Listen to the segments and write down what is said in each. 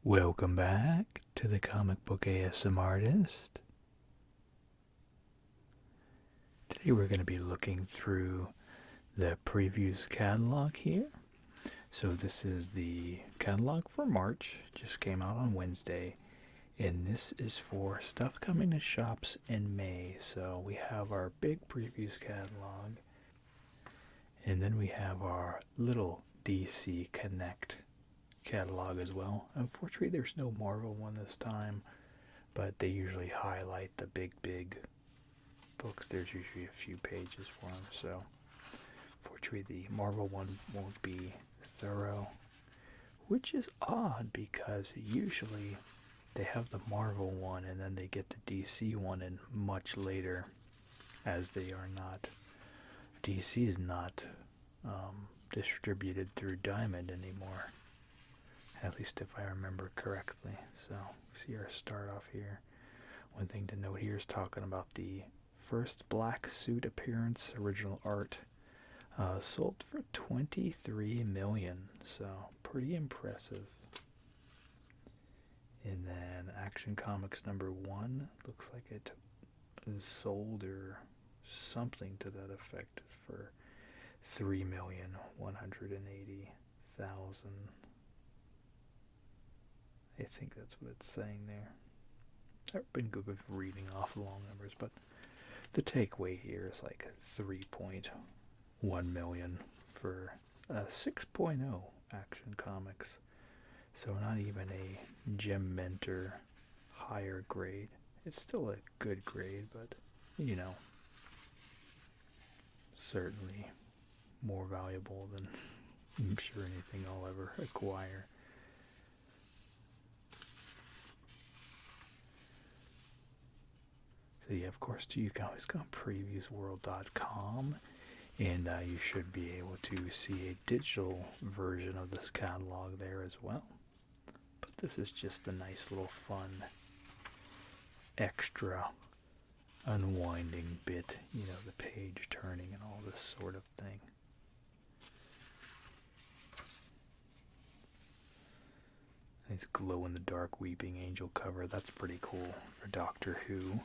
Welcome back to the Comic Book ASM Artist. Today we're going to be looking through the previews catalog here. So this is the catalog for March, just came out on Wednesday, and this is for stuff coming to shops in May. So we have our big previews catalog, and then we have our little DC Connect catalog as well. Unfortunately, there's no Marvel one this time, but they usually highlight the big books. There's usually a few pages for them, so unfortunately the Marvel one won't be thorough, which is odd because usually they have the Marvel one and then they get the DC one in much later, as they are not, DC is not distributed through Diamond anymore, at least if I remember correctly. So see our start off here. One thing to note here is talking about the first black suit appearance, original art, sold for $23 million, so pretty impressive. And then Action Comics #1 looks like it is sold or something to that effect for $3,180,000. I think that's what it's saying there. I've been good with reading off long numbers, but the takeaway here is like 3.1 million for a 6.0 Action Comics. So not even a Gem Mentor higher grade. It's still a good grade, but certainly more valuable than I'm sure anything I'll ever acquire. So yeah, of course, you can always go on previewsworld.com, and you should be able to see a digital version of this catalog there as well. But this is just a nice little fun extra unwinding bit, the page turning and all this sort of thing. Nice glow-in-the-dark Weeping Angel cover. That's pretty cool for Doctor Who.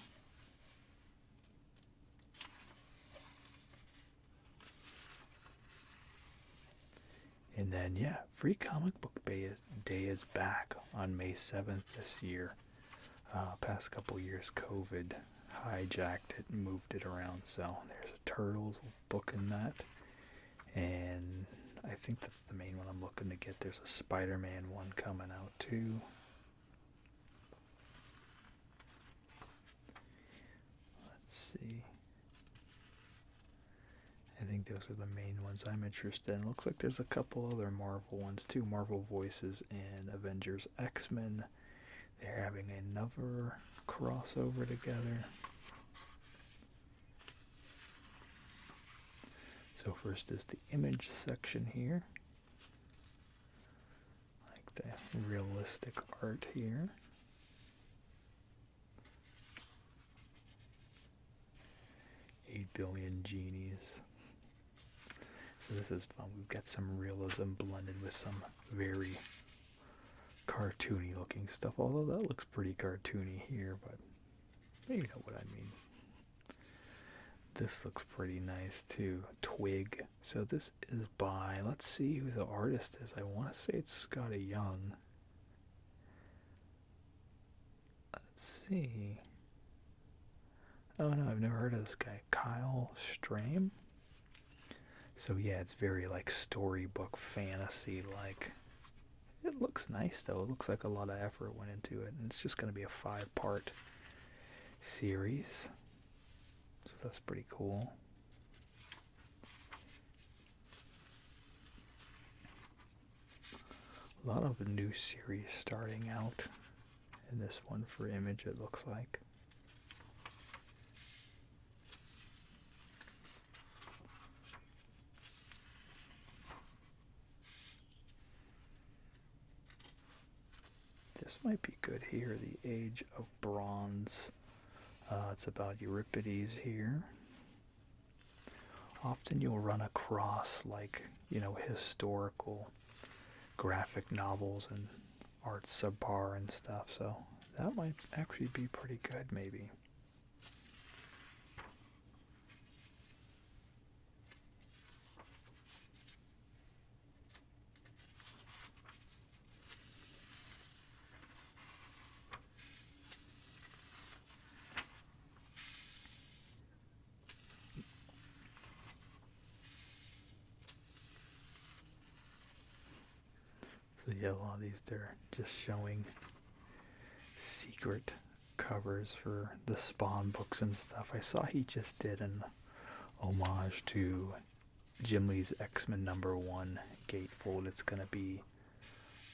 And then, yeah, Free Comic Book Day is back on May 7th this year. Past couple years, COVID hijacked it and moved it around. So there's a Turtles book in that. And I think that's the main one I'm looking to get. There's a Spider-Man one coming out too. Let's see. I think those are the main ones I'm interested in. Looks like there's a couple other Marvel ones too. Marvel Voices and Avengers X-Men. They're having another crossover together. So first is the image section here. Like the realistic art here. "8 Billion Genies." So this is fun. We've got some realism blended with some very cartoony looking stuff, although that looks pretty cartoony here, but you know what I mean. This looks pretty nice too. Twig. So this is by, let's see who the artist is. I want to say it's Scotty Young. Let's see. Oh no, I've never heard of this guy. Kyle Strahm. So yeah, it's very like storybook fantasy like. It looks nice though. It looks like a lot of effort went into it, and it's just going to be a 5-part series. So that's pretty cool. A lot of new series starting out in this one for Image, it looks like. This might be good here, The Age of Bronze. It's about Euripides here. Often you'll run across historical graphic novels and art subpar and stuff, so that might actually be pretty good, maybe. So yeah, a lot of these, they're just showing secret covers for the Spawn books and stuff. I saw he just did an homage to Jim Lee's X-Men #1 gatefold. It's gonna be,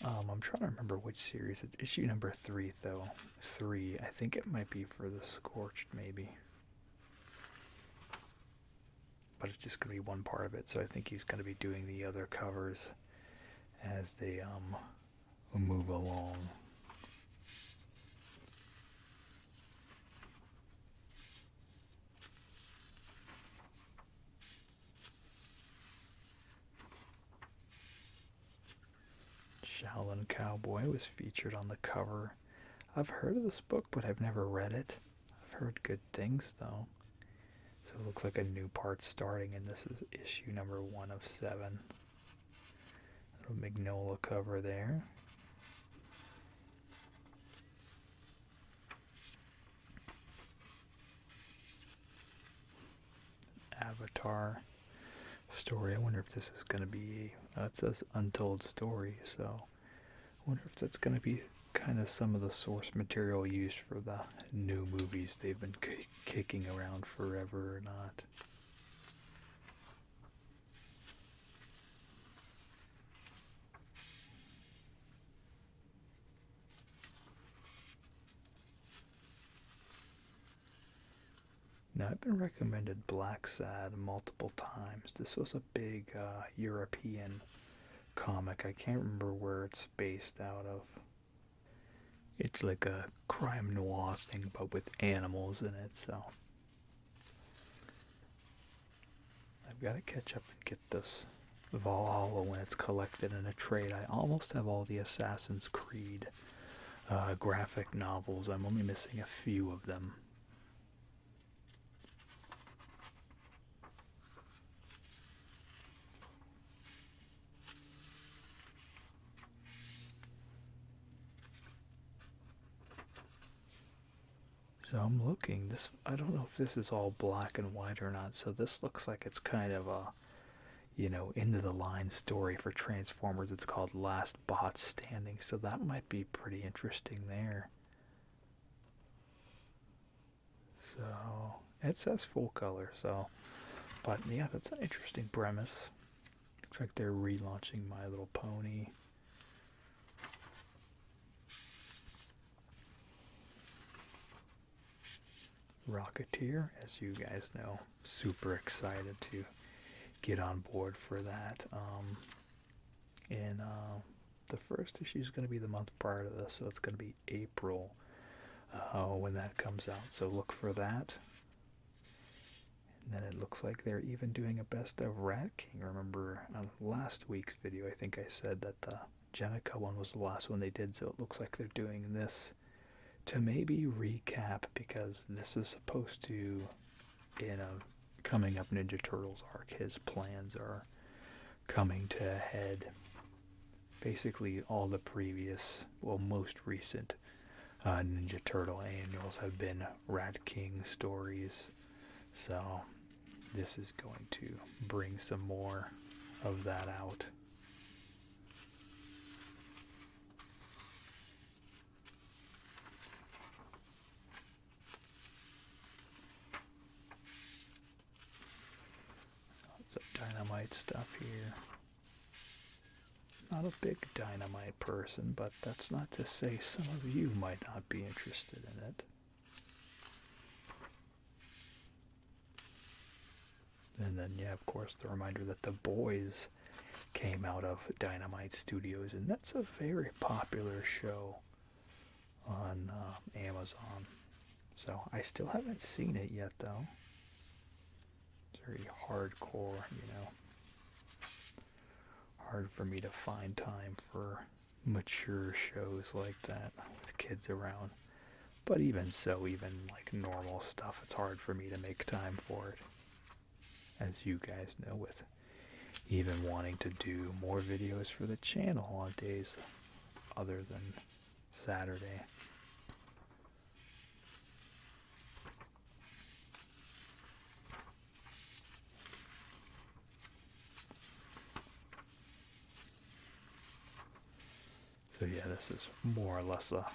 I'm trying to remember which series. It's issue number 3 though. 3. I think it might be for the Scorched maybe. But it's just gonna be one part of it, so I think he's gonna be doing the other covers as they move along. Shaolin Cowboy was featured on the cover. I've heard of this book, but I've never read it. I've heard good things, though. So it looks like a new part starting, and this is issue number 1 of 7. Little Magnolia cover there. Avatar story. I wonder if this is going to be, it says Untold Story, so I wonder if that's going to be kind of some of the source material used for the new movies they've been kicking around forever or not. Now, I've been recommended Black Sad multiple times. This was a big European comic. I can't remember where it's based out of. It's like a crime noir thing, but with animals in it, so I've got to catch up and get this Valhalla when it's collected in a trade. I almost have all the Assassin's Creed graphic novels. I'm only missing a few of them. So I'm looking. This, I don't know if this is all black and white or not. So this looks like it's kind of a, into the line story for Transformers. It's called Last Bot Standing. So that might be pretty interesting there. So it says full color. So, but yeah, that's an interesting premise. Looks like they're relaunching My Little Pony. Rocketeer, as you guys know, super excited to get on board for that. And the first issue is going to be the month prior to this, so it's going to be April when that comes out. So look for that. And then it looks like they're even doing a best of Rat King. Remember on last week's video, I think I said that the Jenica one was the last one they did, so it looks like they're doing this to maybe recap, because this is supposed to, in a coming up Ninja Turtles arc, his plans are coming to a head. Basically, all the previous, well, most recent Ninja Turtle annuals have been Rat King stories, so this is going to bring some more of that out. Dynamite stuff here. Not a big Dynamite person, but that's not to say some of you might not be interested in it. And then, yeah, of course, the reminder that The Boys came out of Dynamite Studios, and that's a very popular show on Amazon. So I still haven't seen it yet, though. Very hardcore, hard for me to find time for mature shows like that with kids around. But even so, even like normal stuff, it's hard for me to make time for it. As you guys know, with even wanting to do more videos for the channel on days other than Saturday. So yeah, this is more or less a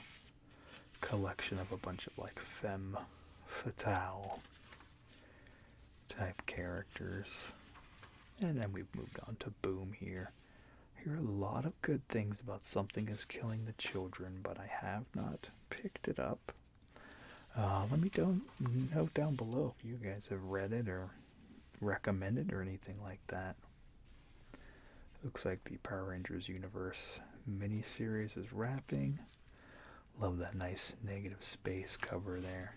collection of a bunch of like femme fatale type characters. And then we've moved on to Boom here. I hear a lot of good things about Something is Killing the Children, but I have not picked it up. Let me note down below if you guys have read it or recommend it or anything like that. Looks like the Power Rangers Universe miniseries is wrapping. Love that nice negative space cover there.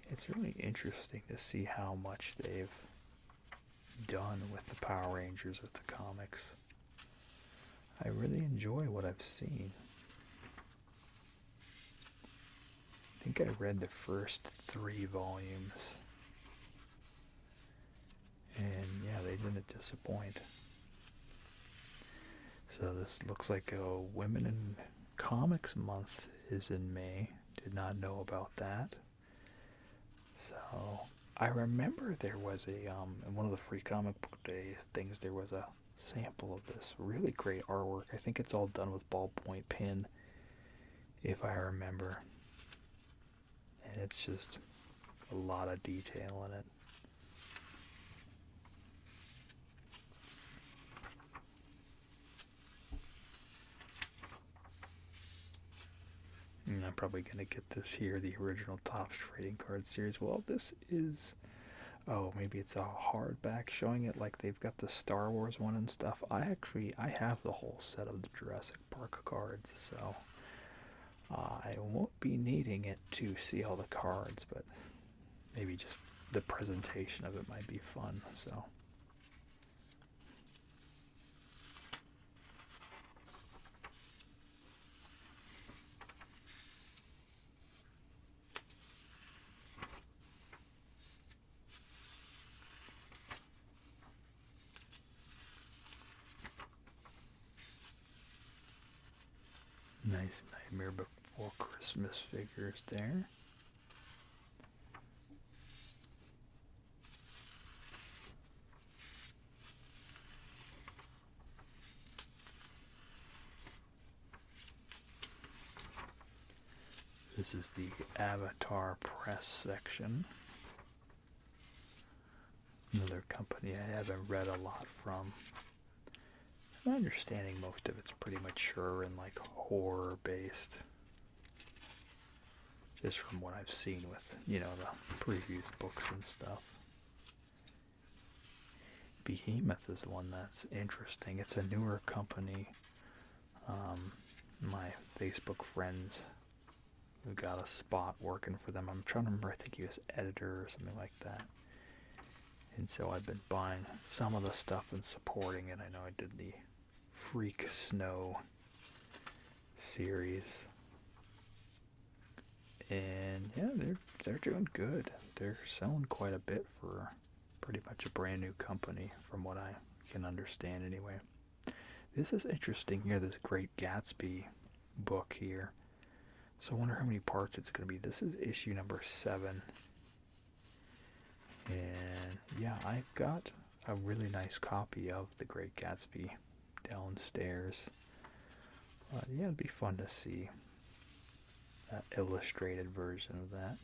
It's really interesting to see how much they've done with the Power Rangers with the comics. I really enjoy what I've seen. I think I read the first 3 volumes. And yeah, they didn't disappoint. So this looks like a Women in Comics Month is in May. Did not know about that. So I remember there was a in one of the free comic book day things, there was a sample of this really great artwork. I think it's all done with ballpoint pen, if I remember. And it's just a lot of detail in it. And I'm probably going to get this here, the original Topps Trading Card Series. Well, this is... Oh, maybe it's a hardback showing it like they've got the Star Wars one and stuff. I have the whole set of the Jurassic Park cards, so I won't be needing it to see all the cards, but maybe just the presentation of it might be fun, so... Nice Nightmare Before Christmas figures there. This is the Avatar Press section. Another company I haven't read a lot from. My understanding, most of it's pretty mature and like horror based. Just from what I've seen with, you know, the previous books and stuff. Behemoth is the one that's interesting. It's a newer company. My Facebook friends who got a spot working for them. I'm trying to remember, I think he was editor or something like that. And so I've been buying some of the stuff and supporting it. I know I did the Freak Snow series. And yeah, they're doing good. They're selling quite a bit for pretty much a brand new company, from what I can understand anyway. This is interesting here, this Great Gatsby book here. So I wonder how many parts it's going to be. This is issue number 7. And yeah, I've got a really nice copy of The Great Gatsby downstairs. But yeah, it'd be fun to see that illustrated version of that.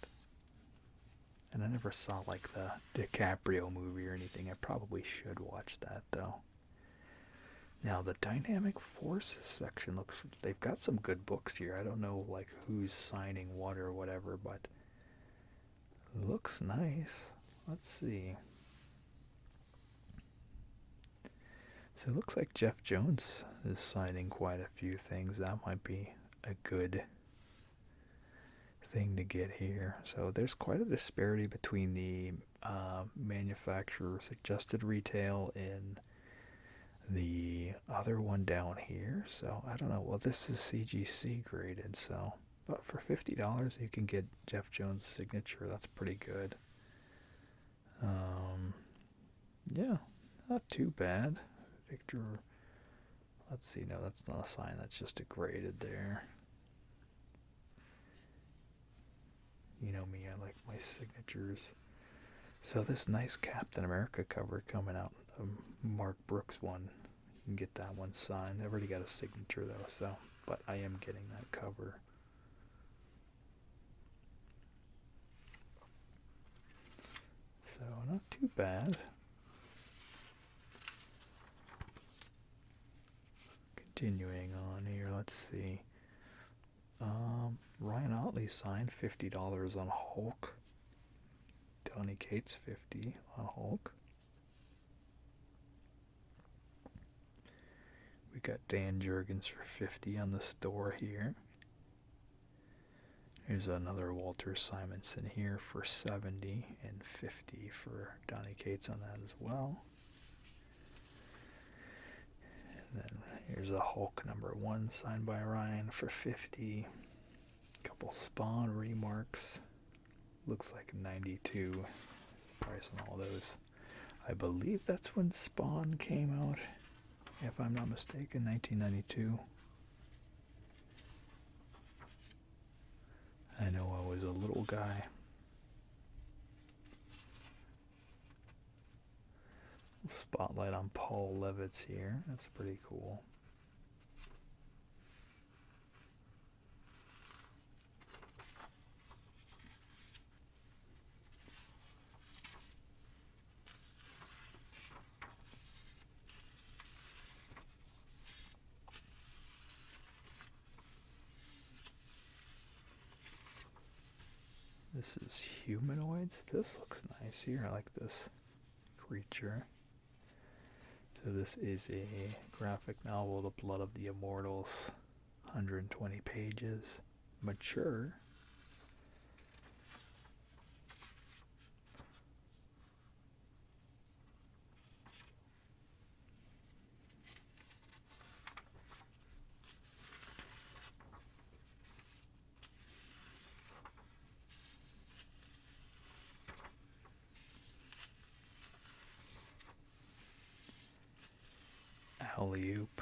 And I never saw like the DiCaprio movie or anything. I probably should watch that though. Now the Dynamic Forces section looks, they've got some good books here. I don't know like who's signing what or whatever, but looks nice. Let's see. So it looks like Jeff Jones is signing quite a few things. That might be a good thing to get here. So there's quite a disparity between the manufacturer suggested retail and the other one down here. So I don't know. Well, this is CGC graded, so but for $50 you can get Jeff Jones' signature. That's pretty good. Yeah, not too bad. Victor, let's see. No, that's not a sign. That's just a graded there. You know me, I like my signatures. So this nice Captain America cover coming out, Mark Brooks one. You can get that one signed. I've already got a signature though, so but I am getting that cover. So not too bad. Continuing on here, let's see. Ryan Otley signed $50 on Hulk. Donny Cates $50 on Hulk. We got Dan Jurgens for $50 on the store here. Here's another Walter Simonson here for $70 and $50 for Donny Cates on that as well. And then here's a Hulk #1 signed by Ryan for $50. Couple Spawn remarks. Looks like 92 price on all those. I believe that's when Spawn came out, if I'm not mistaken, 1992. I know I was a little guy. Spotlight on Paul Levitz here. That's pretty cool. This is humanoids. This looks nice here. I like this creature. So this is a graphic novel, The Blood of the Immortals. 120 pages. Mature. Alley-oop.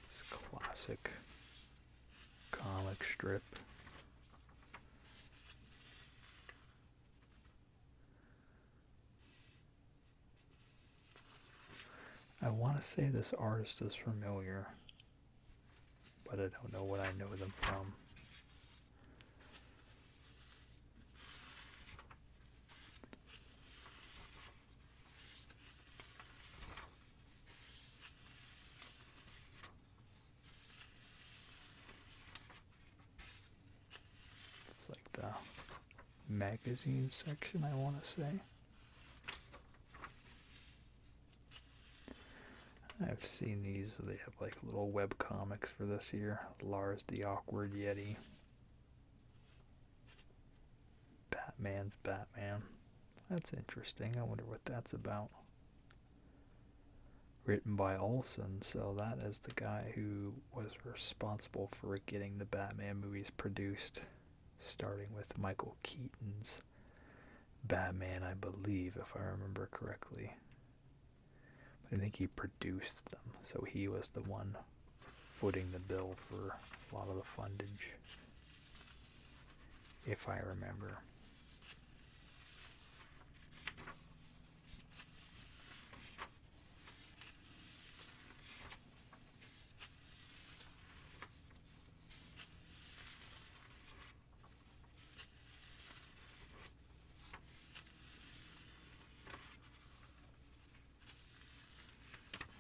It's classic comic strip. I want to say this artist is familiar, but I don't know what I know them from. It's like the magazine section, I want to say. I've seen these. They have like little web comics for this year. Lars the Awkward Yeti. Batman's Batman. That's interesting. I wonder what that's about. Written by Olsen, so that is the guy who was responsible for getting the Batman movies produced, starting with Michael Keaton's Batman, I believe, if I remember correctly. I think he produced them, so he was the one footing the bill for a lot of the fundage, if I remember.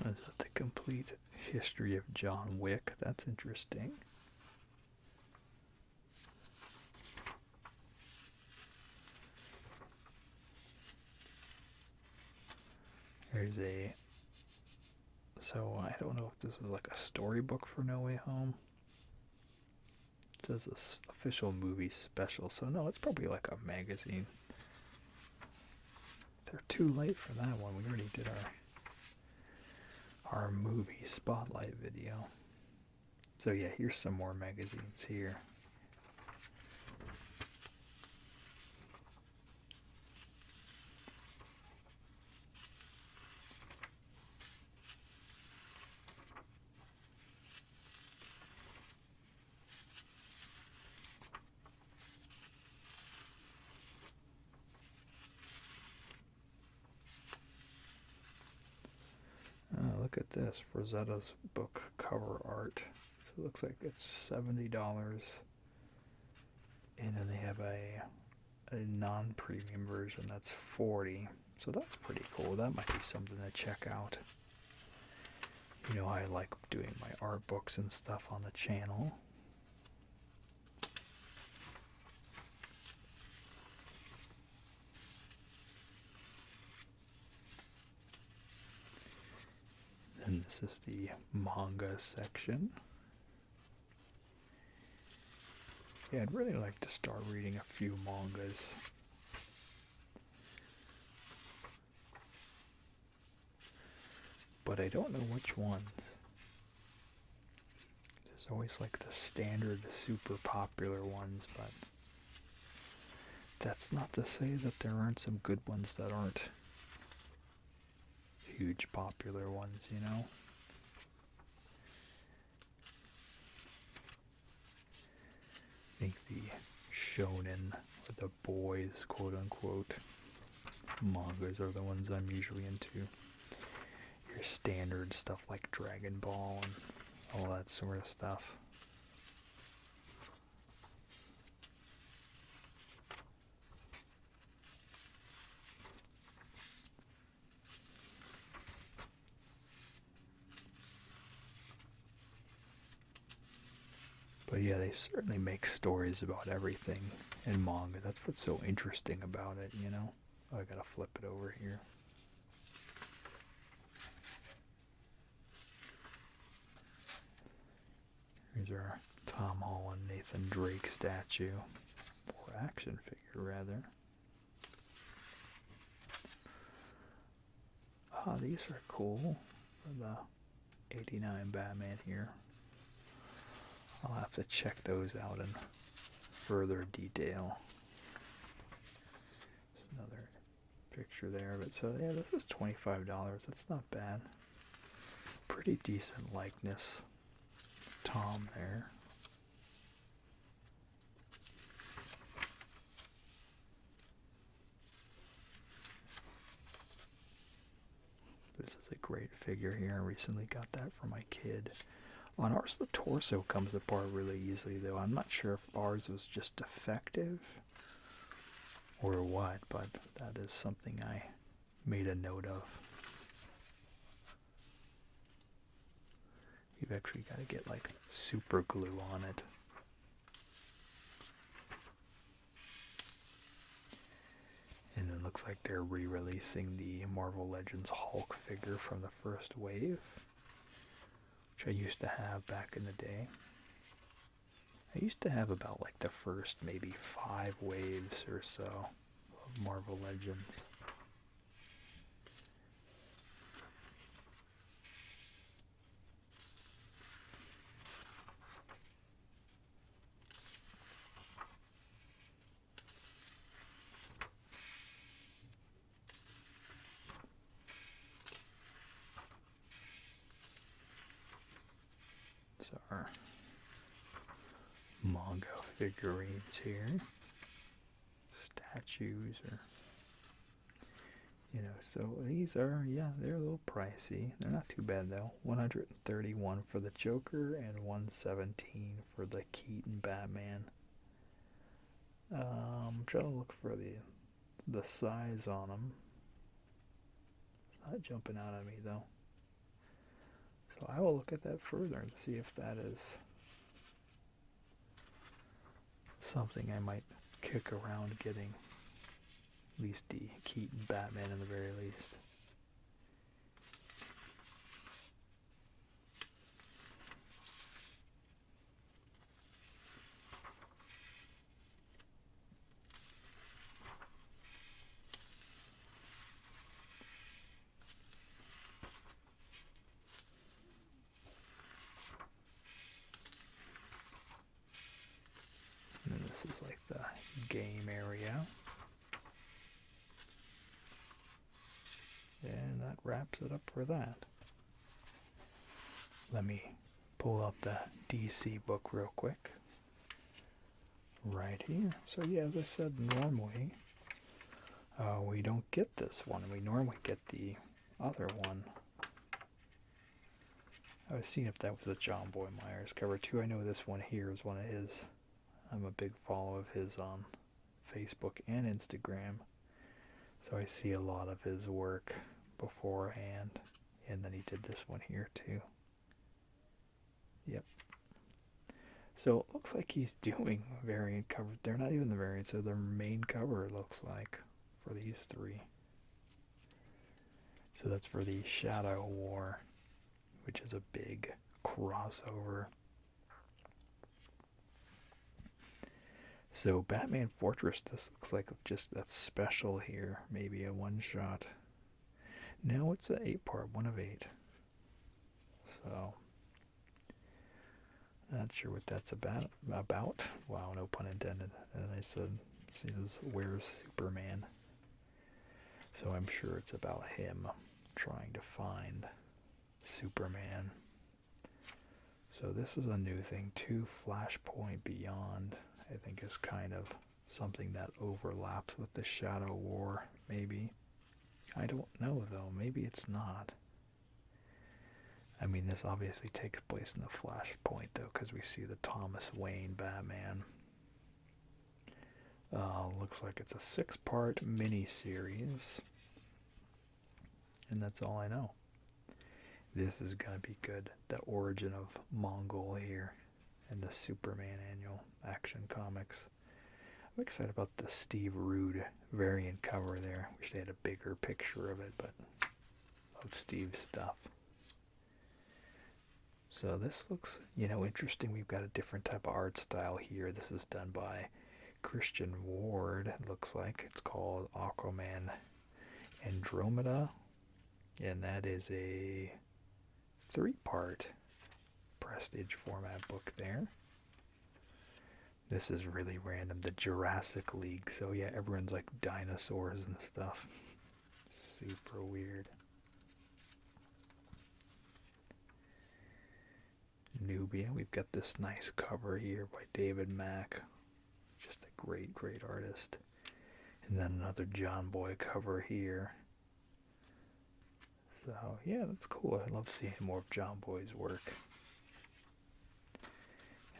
Is that the complete history of John Wick? That's interesting. There's a... So I don't know if this is like a storybook for No Way Home. It says this official movie special, so no, it's probably like a magazine. They're too late for that one. We already did our movie spotlight video. So yeah, here's some more magazines here. Oh, look at this. Frazetta's book cover art. So it looks like it's $70. And then they have a non-premium version that's $40. So that's pretty cool. That might be something to check out. You know, I like doing my art books and stuff on the channel. And this is the manga section. Yeah, I'd really like to start reading a few mangas. But I don't know which ones. There's always like the standard, super popular ones, but that's not to say that there aren't some good ones that aren't huge popular ones, you know? I think the shonen, or the boys, quote unquote, mangas are the ones I'm usually into. Your standard stuff like Dragon Ball and all that sort of stuff. But yeah, they certainly make stories about everything in manga. That's what's so interesting about it, you know? Oh, I gotta flip it over here. Here's our Tom Holland, Nathan Drake statue, or action figure rather. Ah, these are cool. The 89 Batman here. I'll have to check those out in further detail. There's another picture there of it. So yeah, this is $25. That's not bad. Pretty decent likeness. Tom there. This is a great figure here. I recently got that for my kid. On ours, the torso comes apart really easily, though. I'm not sure if ours was just defective or what, but that is something I made a note of. You've actually got to get like super glue on it. And it looks like they're re-releasing the Marvel Legends Hulk figure from the first wave, which I used to have back in the day. I used to have about like the first maybe 5 waves or so of Marvel Legends. So our manga figurines here, statues, or you know, so these are, yeah, they're a little pricey. They're not too bad though. $131 for the Joker and $117 for the Keaton Batman. I'm trying to look for the size on them. It's not jumping out at me though. So I will look at that further and see if that is something I might kick around getting. At least the Keaton Batman in the very least. this is like the game area. And that wraps it up for that. Let me pull up the DC book real quick. Right here. So yeah, as I said, normally we don't get this one. We normally get the other one. I was seeing if that was a John Boy Myers cover too. I know this one here is one of his. I'm a big follower of his on Facebook and Instagram. So I see a lot of his work beforehand. And then he did this one here too. Yep. So it looks like he's doing variant covers. They're not even the variants, so their main cover, it looks like, for these three. So that's for the Shadow War, which is a big crossover. So Batman Fortress, this looks like just that special here. Maybe a one-shot. No, it's an 8-part, 1 of 8. So, not sure what that's about. Wow, no pun intended. And I said, see this, where's Superman? So I'm sure it's about him trying to find Superman. So this is a new thing too. Flashpoint Beyond, I think, is kind of something that overlaps with the Shadow War, maybe. I don't know though, maybe it's not. I mean, this obviously takes place in the Flashpoint though, because we see the Thomas Wayne Batman. Looks like it's a 6-part mini-series. And that's all I know. This is going to be good. The origin of Mongol here and the Superman annual Action Comics. I'm excited about the Steve Rude variant cover there. Wish they had a bigger picture of it, but love Steve's stuff. So this looks, interesting. We've got a different type of art style here. This is done by Christian Ward, it looks like. It's called Aquaman Andromeda. And that is a 3-part Prestige format book there. This is really random. The Jurassic League. So yeah, everyone's like dinosaurs and stuff. Super weird. Nubia. We've got this nice cover here by David Mack. Just a great, great artist. And then another John Boy cover here. So yeah, that's cool. I love seeing more of John Boy's work.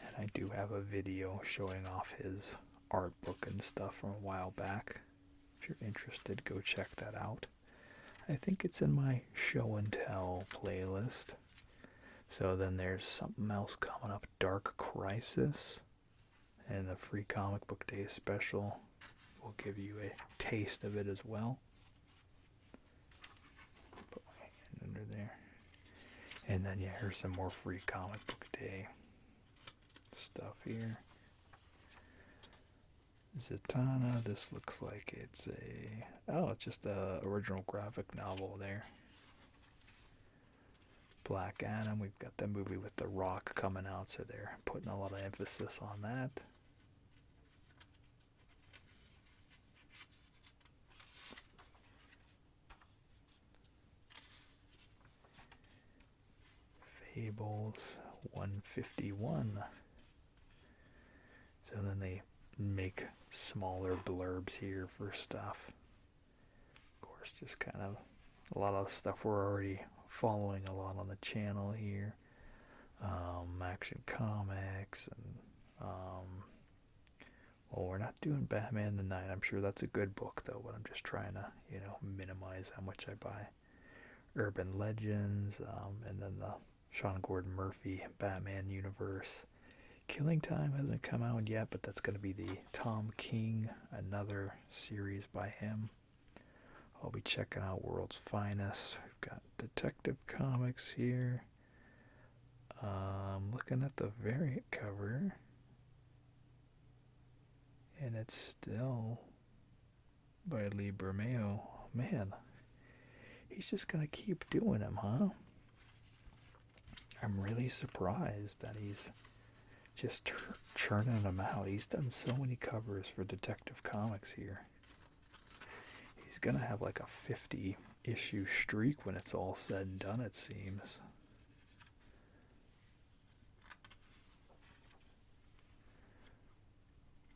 And I do have a video showing off his art book and stuff from a while back. If you're interested, go check that out. I think it's in my show and tell playlist. So then there's something else coming up, Dark Crisis. And the free comic book day special will give you a taste of it as well. Put my hand under there. And then yeah, here's some more free comic book day stuff here. Zatanna, this looks like it's it's just a original graphic novel there. Black Adam, we've got the movie with The Rock coming out, so they're putting a lot of emphasis on that. Fables 151. So then they make smaller blurbs here for stuff. Of course, just kind of a lot of stuff we're already following a lot on the channel here. Action Comics and well, we're not doing Batman the Night. I'm sure that's a good book though, but I'm just trying to minimize how much I buy. Urban Legends, and then the Sean Gordon Murphy Batman universe. Killing Time hasn't come out yet, but that's going to be the Tom King, another series by him. I'll be checking out World's Finest. We've got Detective Comics here. Looking at the variant cover, and it's still by Lee Bermeo. Man, he's just going to keep doing them, huh? I'm really surprised that he's just churning them out. He's done so many covers for Detective Comics here. He's gonna have like a 50 issue streak when it's all said and done, it seems.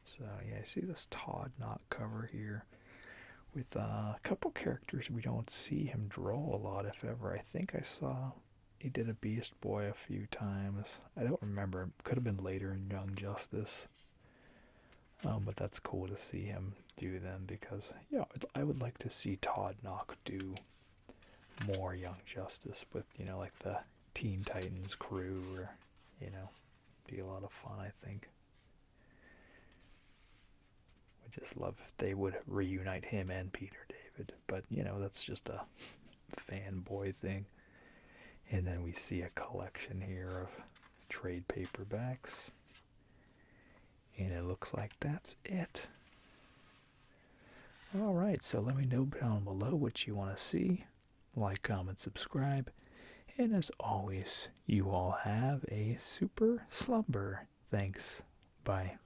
So yeah, I see this Todd Knott cover here with a couple characters we don't see him draw a lot, if ever. I think I saw he did a Beast Boy a few times. I don't remember. Could have been later in Young Justice. But that's cool to see him do them because, yeah, I would like to see Todd Knock do more Young Justice with, like the Teen Titans crew, or, be a lot of fun, I think. I just love if they would reunite him and Peter David, but, that's just a fanboy thing. And then we see a collection here of trade paperbacks. And it looks like that's it. Alright, so let me know down below what you want to see. Like, comment, subscribe. And as always, you all have a super slumber. Thanks. Bye.